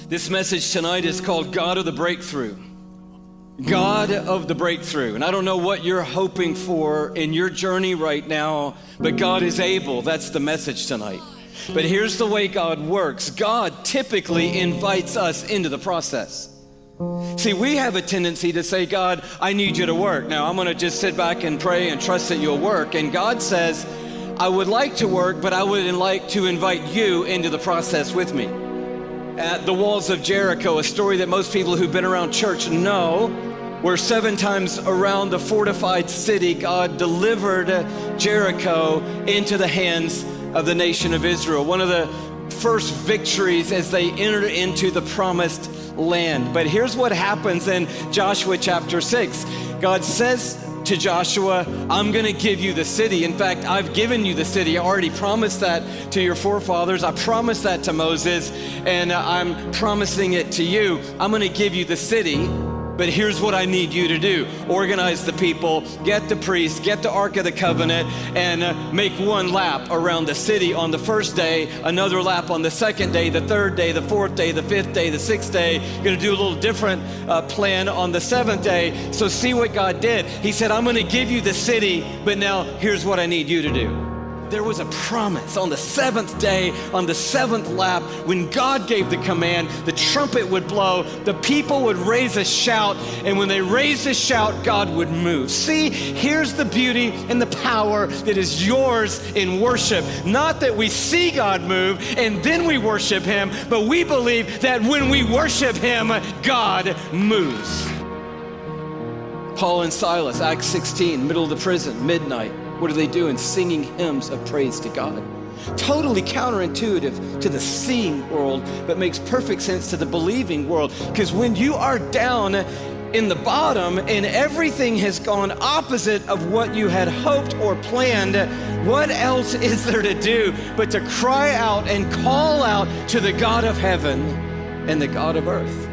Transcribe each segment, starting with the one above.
This message tonight is called God of the Breakthrough. God of the breakthrough. And I don't know what you're hoping for in your journey right now, but God is able. That's the message tonight. But here's the way God works. God typically invites us into the process. See, we have a tendency to say, God, I need you to work. Now, I'm going to just sit back and pray and trust that you'll work. And God says, I would like to work, but I would like to invite you into the process with me. At the walls of Jericho, a story that most people who've been around church know, where 7 times around the fortified city, God delivered Jericho into the hands of the nation of Israel. One of the first victories as they entered into the promised land. But here's what happens in Joshua chapter 6. God says to Joshua, I'm going to give you the city. In fact, I've given you the city. I already promised that to your forefathers. I promised that to Moses, and I'm promising it to you. I'm going to give you the city, but here's what I need you to do. Organize the people, get the priests, get the Ark of the Covenant, and make one lap around the city on the first day, another lap on the second day, the third day, the fourth day, the fifth day, the sixth day. Going to do a little different plan on the 7th day. So see what God did. He said, I'm going to give you the city, but now here's what I need you to do. There was a promise on the 7th day, on the 7th lap, when God gave the command, the trumpet would blow, the people would raise a shout, and when they raised a shout, God would move. See, here's the beauty and the power that is yours in worship. Not that we see God move and then we worship him, but we believe that when we worship him, God moves. Paul and Silas, Acts 16, middle of the prison, midnight. What are they doing? Singing hymns of praise to God. Totally counterintuitive to the seeing world, but makes perfect sense to the believing world. Because when you are down in the bottom and everything has gone opposite of what you had hoped or planned, what else is there to do but to cry out and call out to the God of heaven and the God of earth?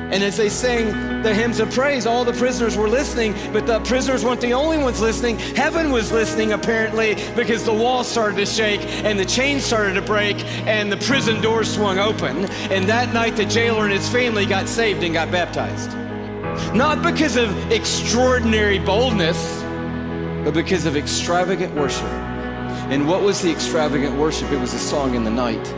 And as they sang the hymns of praise, all the prisoners were listening, but the prisoners weren't the only ones listening. Heaven was listening, apparently, because the walls started to shake and the chains started to break and the prison doors swung open. And that night, the jailer and his family got saved and got baptized. Not because of extraordinary boldness, but because of extravagant worship. And what was the extravagant worship? It was a song in the night.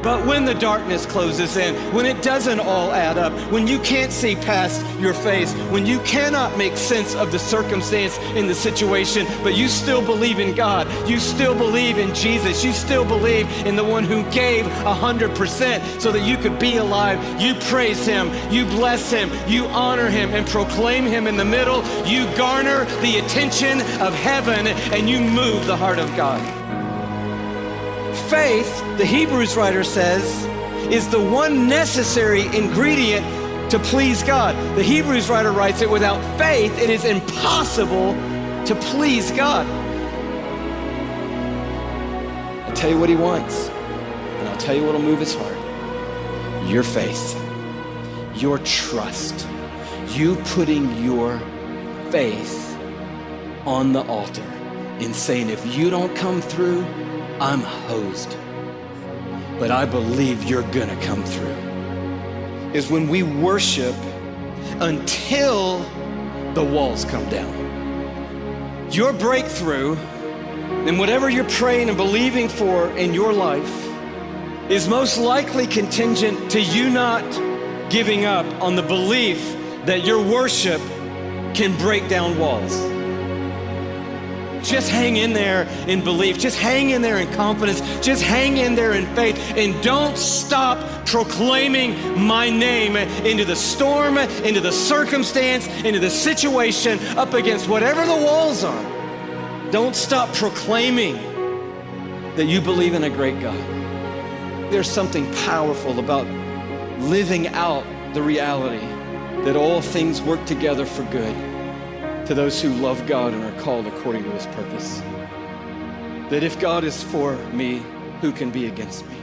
But when the darkness closes in, when it doesn't all add up, when you can't see past your face, when you cannot make sense of the circumstance in the situation, but you still believe in God, you still believe in Jesus, you still believe in the one who gave 100% so that you could be alive, you praise him, you bless him, you honor him and proclaim him in the middle, you garner the attention of heaven and you move the heart of God. Faith, the Hebrews writer says, is the one necessary ingredient to please God. The Hebrews writer writes that without faith, it is impossible to please God. I'll tell you what he wants, and I'll tell you what'll move his heart. Your faith, your trust, you putting your faith on the altar and saying, if you don't come through, I'm hosed, but I believe you're gonna come through. Is when we worship until the walls come down. Your breakthrough and whatever you're praying and believing for in your life is most likely contingent to you not giving up on the belief that your worship can break down walls. Just hang in there in belief. Just hang in there in confidence. Just hang in there in faith. And don't stop proclaiming my name into the storm, into the circumstance, into the situation, up against whatever the walls are. Don't stop proclaiming that you believe in a great God. There's something powerful about living out the reality that all things work together for good to those who love God and are called according to his purpose. That if God is for me, who can be against me?